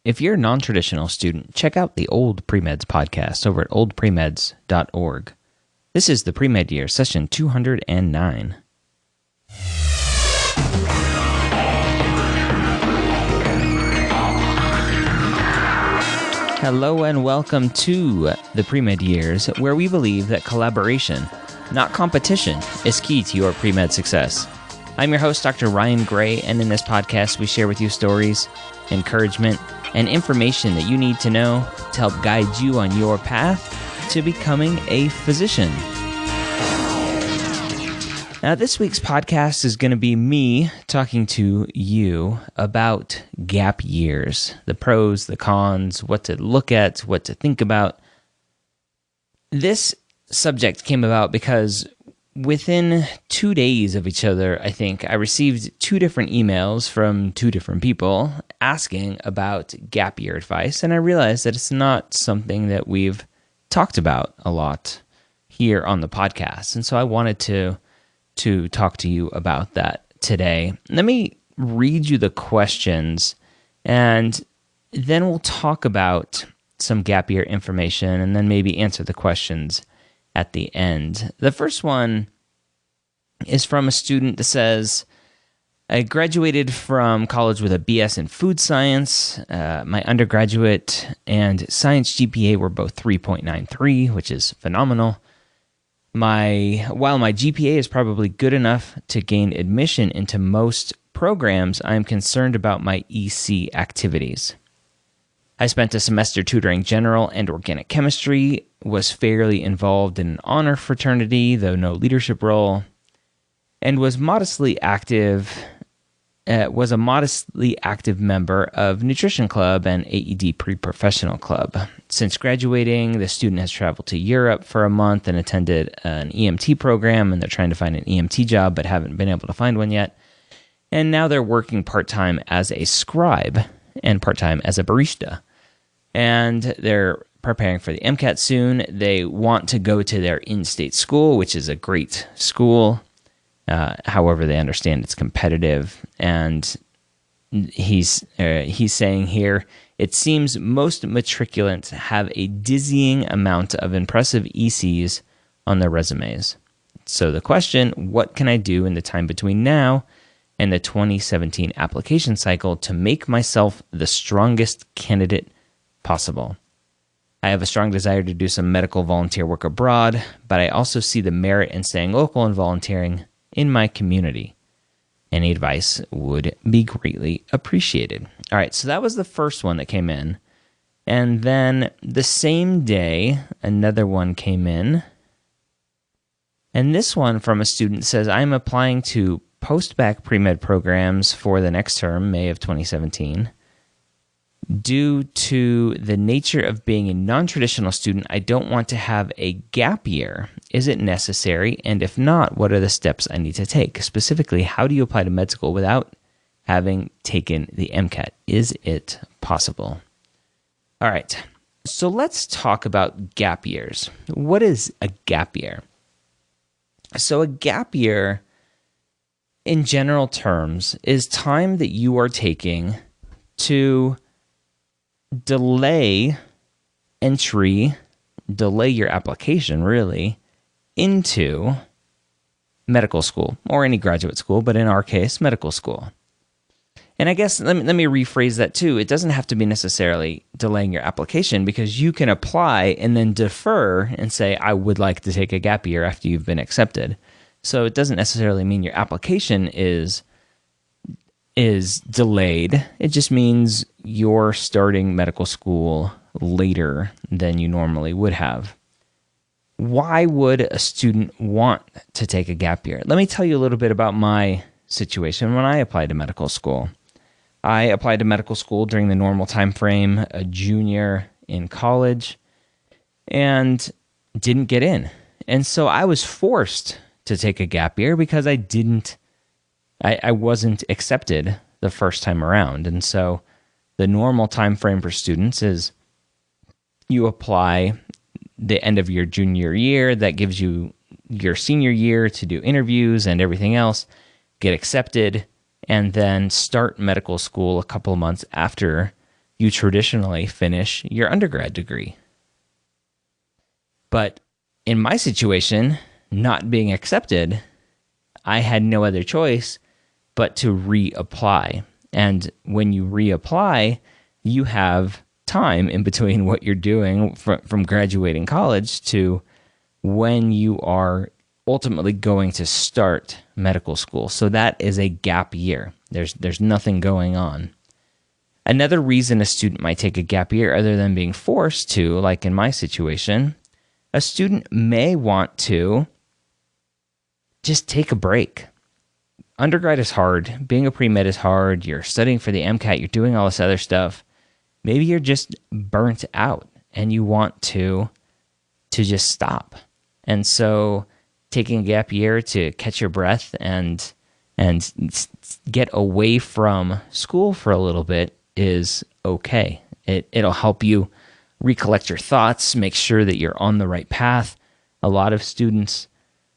If you're a non-traditional student, check out the Old Premeds podcast over at oldpremeds.org. This is the Pre-Med Year, session 209. Hello and welcome to the Pre-Med Years, where we believe that collaboration, not competition, is key to your pre-med success. I'm your host, Dr. Ryan Gray, and in this podcast, we share with you stories, encouragement, and information that you need to know to help guide you on your path to becoming a physician. Now, this week's podcast is going to be me talking to you about gap years, the pros, the cons, what to look at, what to think about. This subject came about because within 2 days of each other, I think, I received 2 different emails from 2 different people asking about gap year advice, and I realized that it's not something that we've talked about a lot here on the podcast, and so I wanted to talk to you about that today. Let me read you the questions, and then we'll talk about some gap year information, and then maybe answer the questions at the end. The first one is from a student that says, I graduated from college with a BS in food science. My undergraduate and science GPA were both 3.93, which is phenomenal. While my GPA is probably good enough to gain admission into most programs, I am concerned about my EC activities. I spent a semester tutoring general and organic chemistry, was fairly involved in an honor fraternity, though no leadership role, and was a modestly active member of Nutrition Club and AED Pre-Professional Club. Since graduating, the student has traveled to Europe for a month and attended an EMT program, and they're trying to find an EMT job but haven't been able to find one yet. And now they're working part-time as a scribe and part-time as a barista. And they're preparing for the MCAT soon. They want to go to their in-state school, which is a great school. However, they understand it's competitive. And he's saying here, it seems most matriculants have a dizzying amount of impressive ECs on their resumes. So the question, what can I do in the time between now and the 2017 application cycle to make myself the strongest candidate possible? I have a strong desire to do some medical volunteer work abroad, but I also see the merit in staying local and volunteering in my community. Any advice would be greatly appreciated. All right, so that was the first one that came in. And then the same day, another one came in. And this one from a student says, I'm applying to post-bac pre-med programs for the next term, May of 2017. Due to the nature of being a non-traditional student, I don't want to have a gap year. Is it necessary? And if not, what are the steps I need to take? Specifically, how do you apply to med school without having taken the MCAT? Is it possible? All right, so let's talk about gap years. What is a gap year? So a gap year, in general terms, is time that you are taking to delay your application, really, into medical school or any graduate school, but in our case, medical school. And I guess let me rephrase that too. It doesn't have to be necessarily delaying your application, because you can apply and then defer and say, I would like to take a gap year after you've been accepted. So it doesn't necessarily mean your application is delayed. It just means you're starting medical school later than you normally would have. Why would a student want to take a gap year? Let me tell you a little bit about my situation when I applied to medical school. I applied to medical school during the normal time frame, a junior in college, and didn't get in. And so I was forced to take a gap year because I wasn't accepted the first time around. And so the normal time frame for students is you apply the end of your junior year. That gives you your senior year to do interviews and everything else, get accepted, and then start medical school a couple of months after you traditionally finish your undergrad degree. But in my situation, not being accepted, I had no other choice but to reapply. And when you reapply, you have time in between what you're doing from graduating college to when you are ultimately going to start medical school. So that is a gap year. There's nothing going on. Another reason a student might take a gap year, other than being forced to, like in my situation, a student may want to just take a break. Undergrad is hard. Being a pre-med is hard. You're studying for the MCAT. You're doing all this other stuff. Maybe you're just burnt out and you want to just stop. And so taking a gap year to catch your breath and get away from school for a little bit is okay. It'll help you recollect your thoughts, make sure that you're on the right path. A lot of students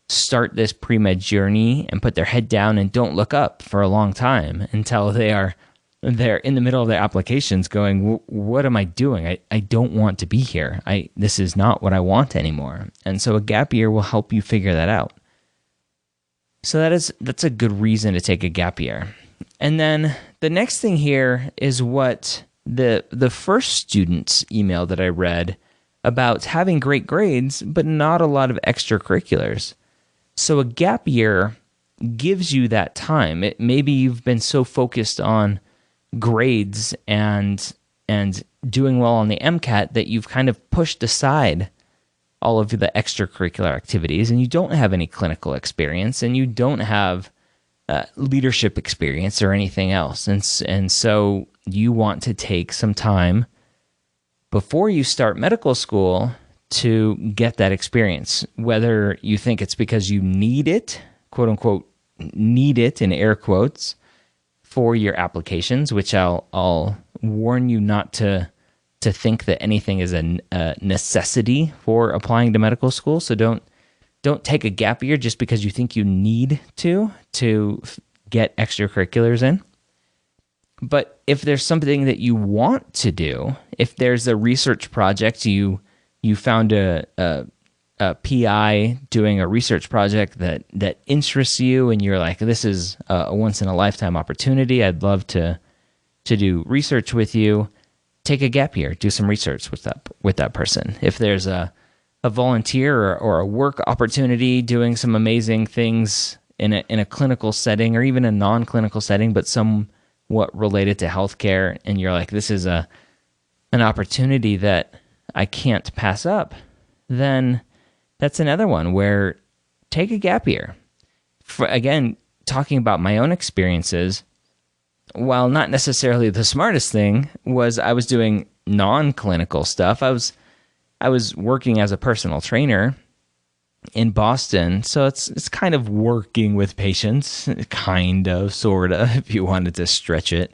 start this pre-med journey and put their head down and don't look up for a long time until they're in the middle of their applications going, what am I doing? I don't want to be here. This is not what I want anymore. And so a gap year will help you figure that out. So that's a good reason to take a gap year. And then the next thing here is what the first student's email that I read about having great grades, but not a lot of extracurriculars. So a gap year gives you that time. Maybe you've been so focused on grades and doing well on the MCAT that you've kind of pushed aside all of the extracurricular activities, and you don't have any clinical experience, and you don't have leadership experience or anything else. And so you want to take some time before you start medical school to get that experience, whether you think it's because you need it, quote unquote, need it in air quotes, for your applications, which I'll warn you not to think that anything is a necessity for applying to medical school. So don't take a gap year just because you think you need to get extracurriculars in. But if there's something that you want to do, if there's a research project, you found a PI doing a research project that interests you, and you're like, this is a once in a lifetime opportunity. I'd love to do research with you. Take a gap year, do some research with that person. If there's a volunteer or a work opportunity doing some amazing things in a clinical setting or even a non-clinical setting, but somewhat related to healthcare, and you're like, this is an opportunity that I can't pass up, then that's another one where take a gap year. Again, talking about my own experiences, while not necessarily the smartest thing, was I was doing non-clinical stuff. I was working as a personal trainer in Boston, so it's kind of working with patients, kind of, sort of, if you wanted to stretch it.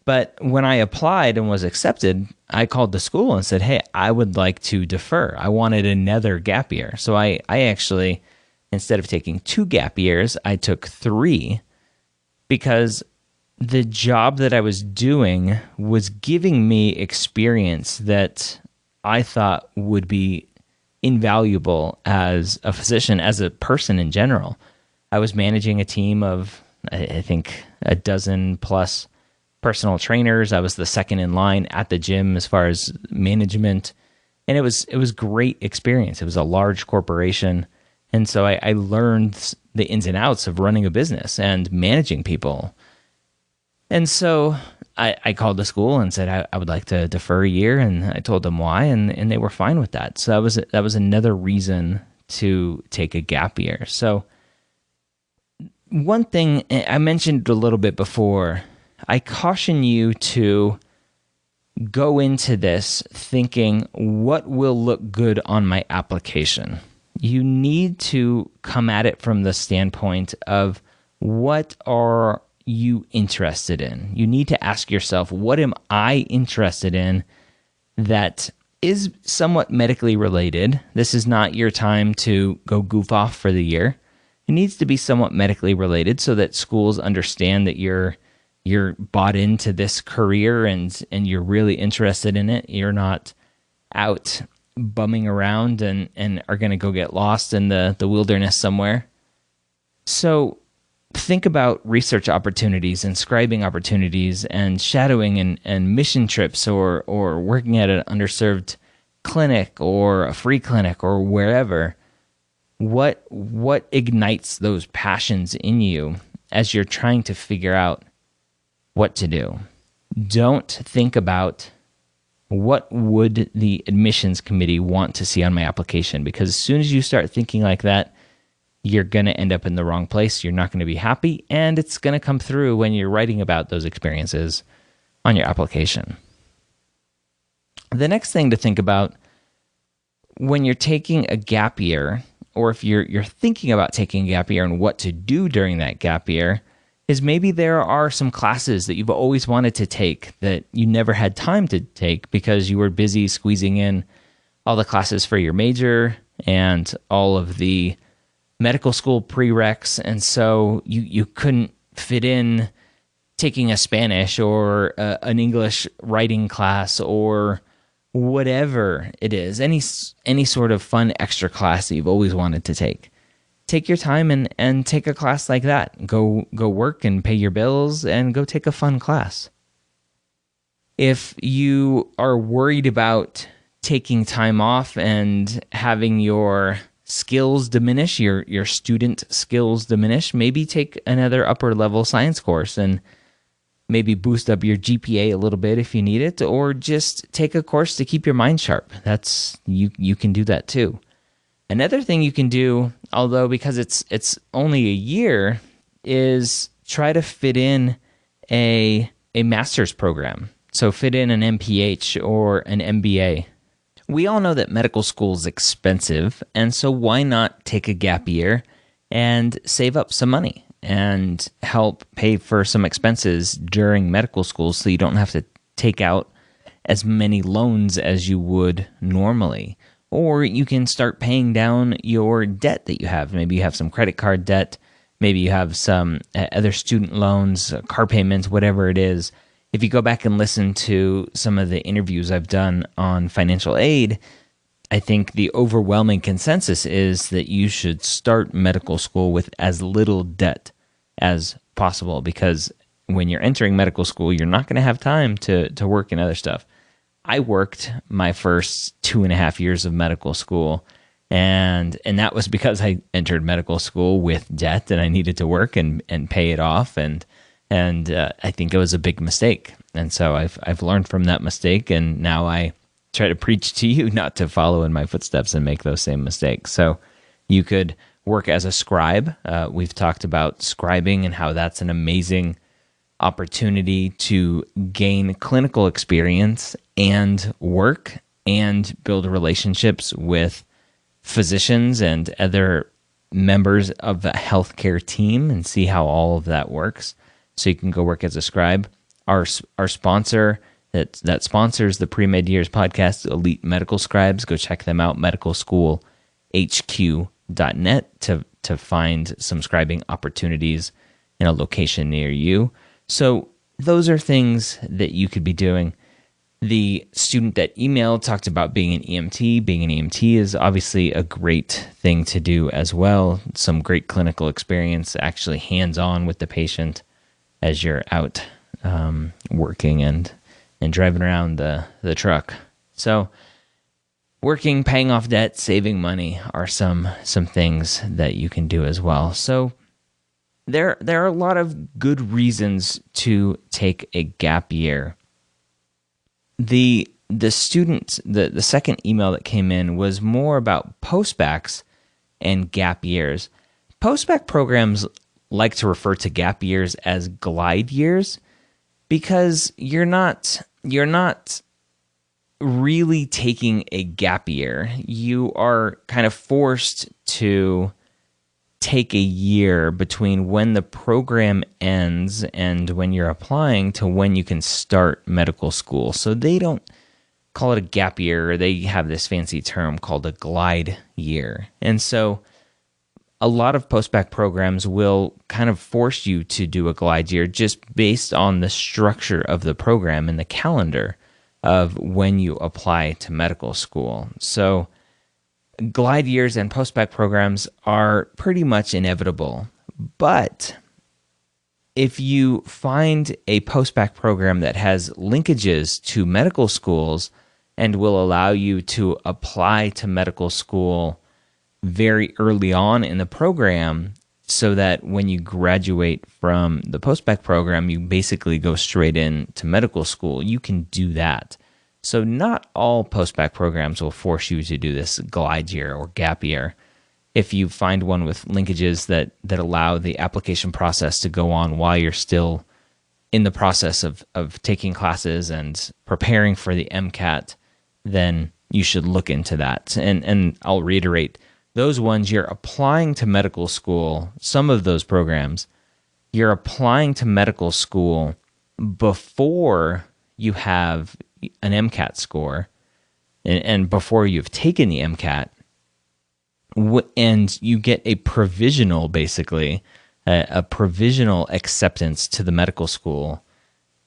But when I applied and was accepted, I called the school and said, hey, I would like to defer. I wanted another gap year. So I actually, instead of taking 2 gap years, I took 3, because the job that I was doing was giving me experience that I thought would be invaluable as a physician, as a person in general. I was managing a team of, I think, a dozen plus personal trainers. I was the second in line at the gym as far as management, and it was great experience. It was a large corporation, and so I learned the ins and outs of running a business and managing people. And so I called the school and said I would like to defer a year, and I told them why, and they were fine with that. So that was another reason to take a gap year. So one thing I mentioned a little bit before, I caution you to go into this thinking, what will look good on my application? You need to come at it from the standpoint of, what are you interested in? You need to ask yourself, what am I interested in that is somewhat medically related? This is not your time to go goof off for the year. It needs to be somewhat medically related so that schools understand that you're you're bought into this career and you're really interested in it. You're not out bumming around and are going to go get lost in the wilderness somewhere. So think about research opportunities and scribing opportunities and shadowing and mission trips or working at an underserved clinic or a free clinic or wherever. What ignites those passions in you as you're trying to figure out what to do? Don't think about what would the admissions committee want to see on my application, because as soon as you start thinking like that, you're going to end up in the wrong place. You're not going to be happy, and it's going to come through when you're writing about those experiences on your application. The next thing to think about when you're taking a gap year, or if you're thinking about taking a gap year and what to do during that gap year, is maybe there are some classes that you've always wanted to take that you never had time to take because you were busy squeezing in all the classes for your major and all of the medical school prereqs, and so you couldn't fit in taking a Spanish or an English writing class or whatever it is, any sort of fun extra class that you've always wanted to take. Take your time and take a class like that. Go work and pay your bills and go take a fun class. If you are worried about taking time off and having your skills diminish, your student skills diminish, maybe take another upper level science course and maybe boost up your GPA a little bit if you need it, or just take a course to keep your mind sharp. That's you can do that too. Another thing you can do, although because it's only a year, is try to fit in a master's program. So fit in an MPH or an MBA. We all know that medical school is expensive, and so why not take a gap year and save up some money and help pay for some expenses during medical school so you don't have to take out as many loans as you would normally. Or you can start paying down your debt that you have. Maybe you have some credit card debt. Maybe you have some other student loans, car payments, whatever it is. If you go back and listen to some of the interviews I've done on financial aid, I think the overwhelming consensus is that you should start medical school with as little debt as possible, because when you're entering medical school, you're not going to have time to work in other stuff. I worked my first 2.5 years of medical school, and that was because I entered medical school with debt and I needed to work and pay it off, and I think it was a big mistake. And so I've learned from that mistake, and now I try to preach to you not to follow in my footsteps and make those same mistakes. So you could work as a scribe. We've talked about scribing and how that's an amazing opportunity to gain clinical experience and work and build relationships with physicians and other members of the healthcare team and see how all of that works. So you can go work as a scribe. Our sponsor that sponsors the Pre-Med Years podcast, Elite Medical Scribes. Go check them out, medicalschoolhq.net, to find some scribing opportunities in a location near you. So those are things that you could be doing. The student that emailed talked about being an EMT. Being an EMT is obviously a great thing to do as well. Some great clinical experience, actually hands-on with the patient as you're out working and driving around the truck. So working, paying off debt, saving money are some things that you can do as well. So there are a lot of good reasons to take a gap year. The student, the second email that came in was more about postbacks and gap years. Postbac programs like to refer to gap years as glide years because you're not really taking a gap year. You are kind of forced to take a year between when the program ends and when you're applying to when you can start medical school. So they don't call it a gap year. They have this fancy term called a glide year. And so a lot of postbac programs will kind of force you to do a glide year just based on the structure of the program and the calendar of when you apply to medical school. So glide years and postbac programs are pretty much inevitable. But if you find a postbac program that has linkages to medical schools and will allow you to apply to medical school very early on in the program so that when you graduate from the postbac program, you basically go straight into medical school, you can do that. So not all postbac programs will force you to do this glide year or gap year. If you find one with linkages that allow the application process to go on while you're still in the process of taking classes and preparing for the MCAT, then you should look into that. And I'll reiterate, those ones you're applying to medical school, some of those programs, you're applying to medical school before you have an MCAT score and before you've taken the MCAT, and you get a provisional, basically, a provisional acceptance to the medical school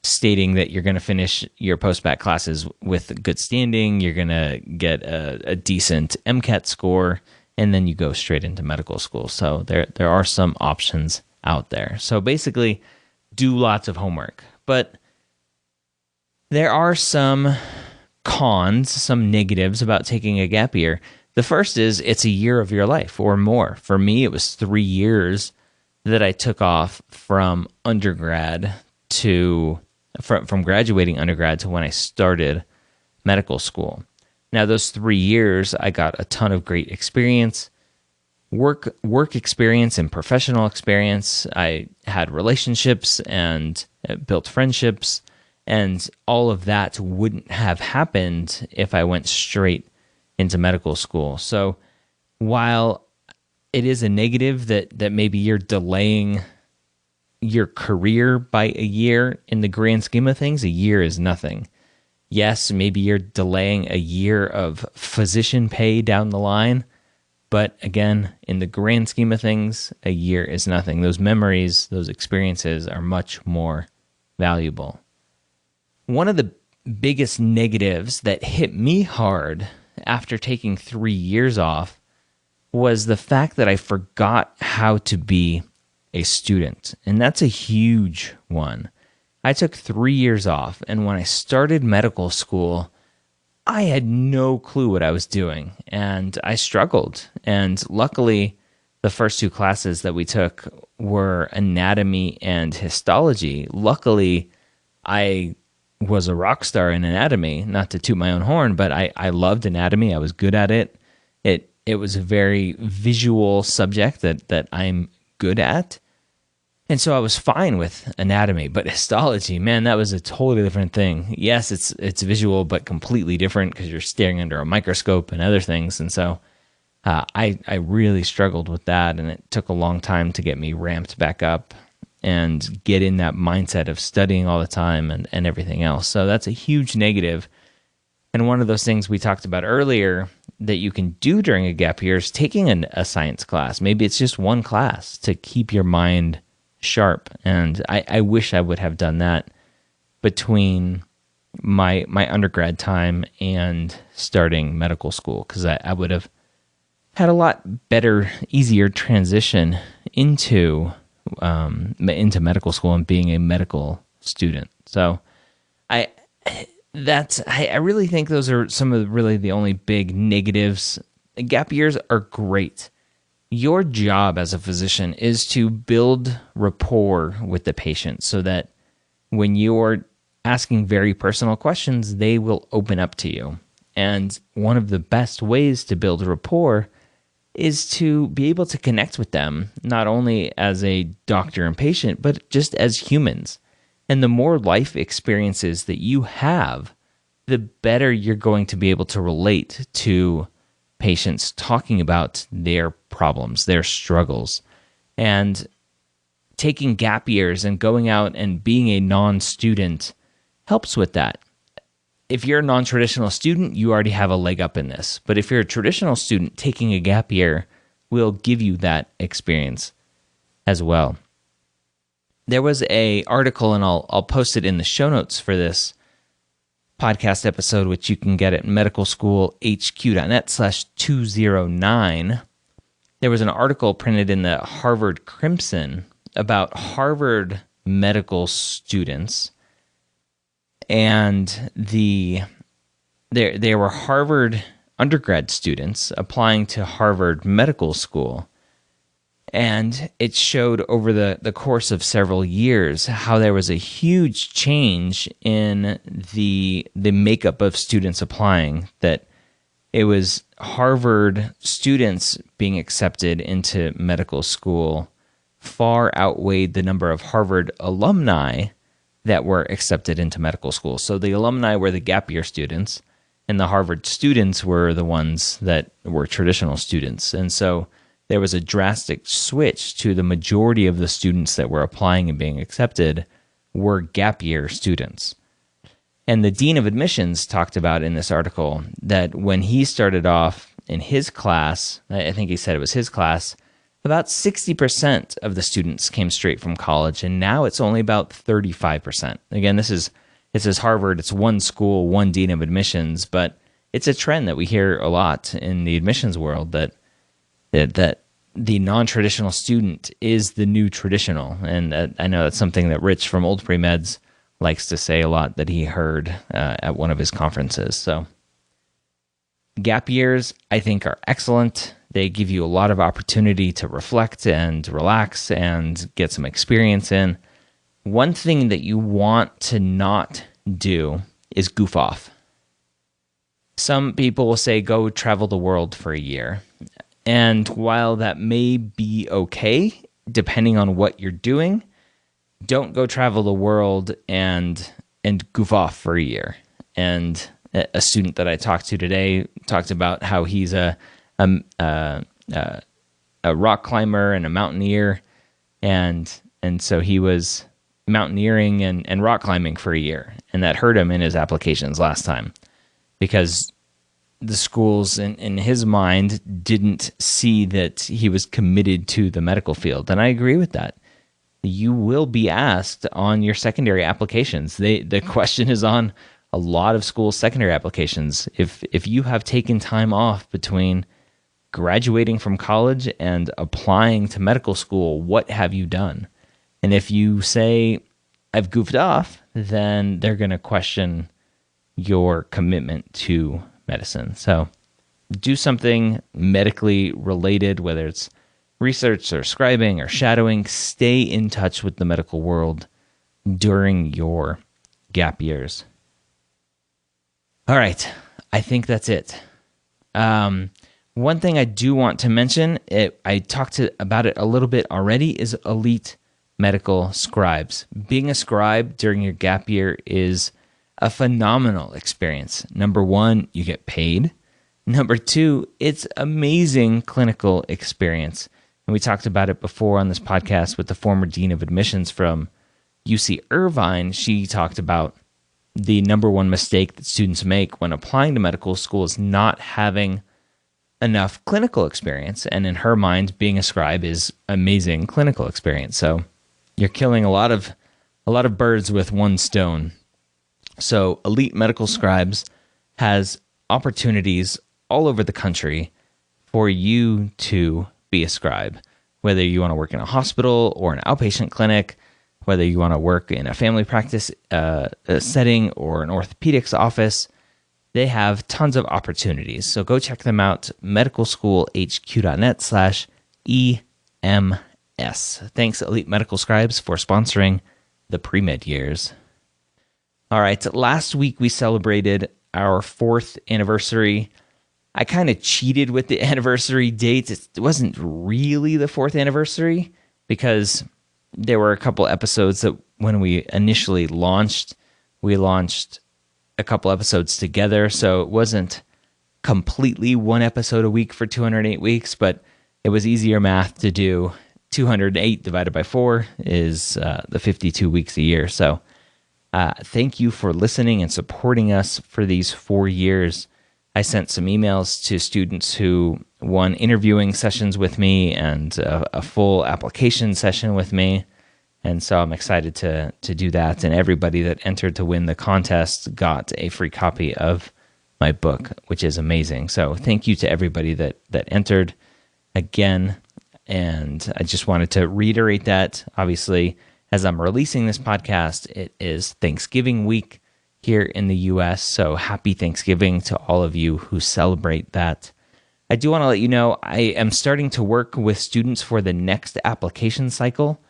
stating that you're going to finish your postbac classes with good standing, you're going to get a decent MCAT score, and then you go straight into medical school. So there are some options out there. So basically, do lots of homework. But there are some cons, some negatives about taking a gap year. The first is it's a year of your life or more. For me, it was 3 years that I took off from undergrad to from graduating undergrad to when I started medical school. Now, those 3 years, I got a ton of great experience, work experience and professional experience. I had relationships and built friendships, and all of that wouldn't have happened if I went straight into medical school. So while it is a negative that maybe you're delaying your career by a year, in the grand scheme of things, a year is nothing. Yes, maybe you're delaying a year of physician pay down the line, but again, in the grand scheme of things, a year is nothing. Those memories, those experiences are much more valuable. One of the biggest negatives that hit me hard after taking 3 years off was the fact that I forgot how to be a student, and that's a huge one. I took 3 years off, and when I started medical school, I had no clue what I was doing, and I struggled. And luckily, the first 2 classes that we took were anatomy and histology. Luckily, I was a rock star in anatomy, not to toot my own horn, but I loved anatomy. I was good at it. It was a very visual subject that I'm good at. And so I was fine with anatomy, but histology, man, that was a totally different thing. Yes, it's visual, but completely different because you're staring under a microscope and other things. And so I really struggled with that, and it took a long time to get me ramped back up and get in that mindset of studying all the time and everything else. So that's a huge negative. And one of those things we talked about earlier that you can do during a gap year is taking a science class. Maybe it's just one class to keep your mind sharp. And I wish I would have done that between my undergrad time and starting medical school, because I would have had a lot better, easier transition into medical school and being a medical student. So I really think those are some of really the only big negatives. Gap years are great. Your job as a physician is to build rapport with the patient so that when you're asking very personal questions, they will open up to you. And one of the best ways to build rapport is to be able to connect with them, not only as a doctor and patient, but just as humans. And the more life experiences that you have, the better you're going to be able to relate to patients talking about their problems, their struggles. And taking gap years and going out and being a non-student helps with that. If you're a non-traditional student, you already have a leg up in this. But if you're a traditional student taking a gap year, will give you that experience as well. There was a article, and I'll post it in the show notes for this podcast episode, which you can get at medicalschoolhq.net/209. There was an article printed in the Harvard Crimson about Harvard medical students, and there were Harvard undergrad students applying to Harvard Medical School. And it showed over the course of several years how there was a huge change in the makeup of students applying, that it was Harvard students being accepted into medical school far outweighed the number of Harvard alumni that were accepted into medical school. So the alumni were the gap year students, and the Harvard students were the ones that were traditional students. And so there was a drastic switch to the majority of the students that were applying and being accepted were gap year students. And the dean of admissions talked about in this article that when he started off in his class, I think he said it was his class, about 60% of the students came straight from college, and now it's only about 35%. Again, it says Harvard, it's one school, one dean of admissions, but it's a trend that we hear a lot in the admissions world, that the non-traditional student is the new traditional. And I know that's something that Rich from Old Pre-Meds likes to say a lot, that he heard at one of his conferences. So gap years, I think, are excellent. They give you a lot of opportunity to reflect and relax and get some experience in. One thing that you want to not do is goof off. Some people will say, go travel the world for a year. And while that may be okay, depending on what you're doing, don't go travel the world and goof off for a year. And a student that I talked to today talked about how he's a rock climber and a mountaineer, and so he was mountaineering and rock climbing for a year, and that hurt him in his applications last time because the schools in his mind didn't see that he was committed to the medical field. And I agree with that. You will be asked on your secondary applications. The question is on a lot of schools' secondary applications. If you have taken time off between graduating from college and applying to medical school, what have you done? And if you say, I've goofed off, then they're going to question your commitment to medicine. So do something medically related, whether it's research or scribing or shadowing. Stay in touch with the medical world during your gap years. All right, I think that's it. One thing I do want to mention, I talked about it a little bit already, is elite medical scribes. Being a scribe during your gap year is a phenomenal experience. Number one, you get paid. Number two, it's amazing clinical experience. And we talked about it before on this podcast with the former dean of admissions from UC Irvine. She talked about the number one mistake that students make when applying to medical school is not having enough clinical experience. And in her mind, being a scribe is amazing clinical experience. So you're killing a lot of birds with one stone. So Elite Medical Scribes has opportunities all over the country for you to be a scribe, whether you want to work in a hospital or an outpatient clinic, whether you want to work in a family practice setting or an orthopedics office. They have tons of opportunities. So go check them out, medicalschoolhq.net/EMS. Thanks, Elite Medical Scribes, for sponsoring the pre-med years. All right, last week we celebrated our 4th anniversary. I kind of cheated with the anniversary dates. It wasn't really the 4th anniversary because there were a couple episodes that when we initially launched, we launched a couple episodes together. So it wasn't completely one episode a week for 208 weeks, but it was easier math to do. 208 divided by 4 is the 52 weeks a year. So thank you for listening and supporting us for these 4 years. I sent some emails to students who won interviewing sessions with me and a full application session with me. And so I'm excited to do that. And everybody that entered to win the contest got a free copy of my book, which is amazing. So thank you to everybody that entered again. And I just wanted to reiterate that. Obviously, as I'm releasing this podcast, it is Thanksgiving week here in the U.S., so happy Thanksgiving to all of you who celebrate that. I do want to let you know I am starting to work with students for the next application cycle.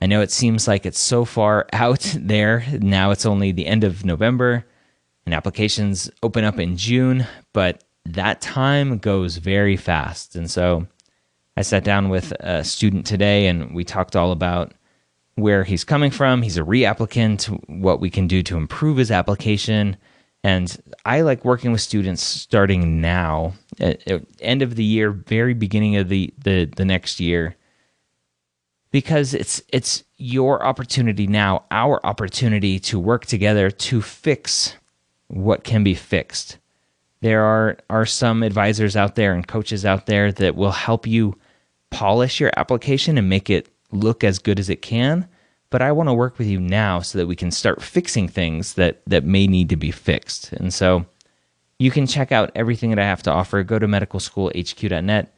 I know it seems like it's so far out there. Now it's only the end of November, and applications open up in June, but that time goes very fast. And so I sat down with a student today, and we talked all about where he's coming from. He's a reapplicant, what we can do to improve his application. And I like working with students starting now, at end of the year, very beginning of the next year, because it's your opportunity now, our opportunity to work together to fix what can be fixed. There are some advisors out there and coaches out there that will help you polish your application and make it look as good as it can, but I want to work with you now so that we can start fixing things that may need to be fixed. And so you can check out everything that I have to offer. Go to medicalschoolhq.net,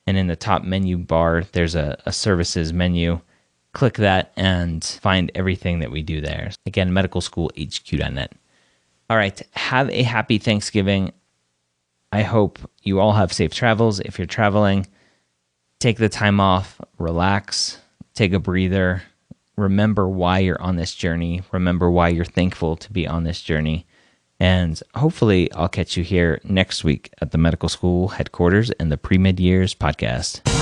and in the top menu bar, there's a services menu. Click that and find everything that we do there. Again, medicalschoolhq.net. All right, have a happy Thanksgiving. I hope you all have safe travels. If you're traveling, take the time off, relax, take a breather, remember why you're on this journey, remember why you're thankful to be on this journey, and hopefully I'll catch you here next week at the Medical School headquarters and the Pre-Mid Years podcast.